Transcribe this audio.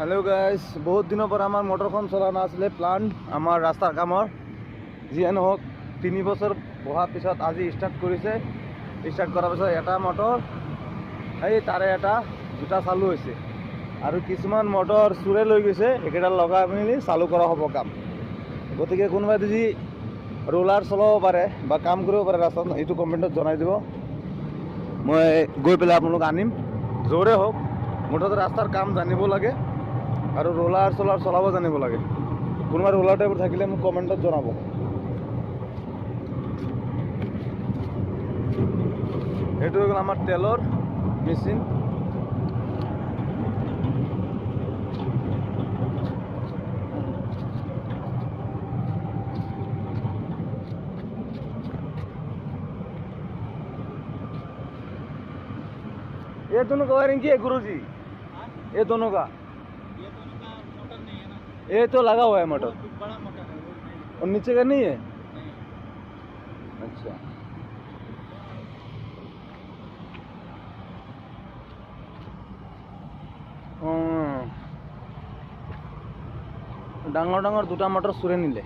Hello guys, बहुत दिनों पर आमार मोटरखन चला नाছিলে प्लान आमार रास्तार काমৰ जियान होक 3 বছৰ বহাৰ পিছত আজি স্টাर्ट কৰিছে। স্টাर्ट কৰাৰ পিছত এটা মটৰ এই তাৰে এটা দুটা চালু হৈছে আৰু কিছুমান মটৰ চুৰে লৈ গৈছে, একেটা লগাই মেলি চালু কৰা হ'ব কাম। গতিকে কোনোবাই যদি ৰোলাৰ চলাব পাৰে বা কাম কৰিব পাৰে ৰাস্তাত, এইটো কমেণ্টত জনাই দিব। মই গৈ পেলাই আপোনালোক আনিম। জোৰে হোক মুঠতে ৰাস্তাৰ কাম জানিব লাগে আৰু ৰোলাৰ চলাৰ চলাব জানিব লাগে। কোনোবা ৰোলাৰ টাইপৰ থাকিলে মোক কমেণ্টত জনাব। এইটো হৈ গ'ল আমাৰ তেলৰ মেচিন। ये दोनों का वायरिंग की है गुरुजी? ये दोनों का मोटर नहीं है ना। ये तो लगा हुआ है मोटर, बड़ा मोटर है वो नहीं। और नीचे का नहीं है। नहीं। अच्छा, ডাঙৰ ডাঙৰ দুটা মটৰ চুৰে নিলে।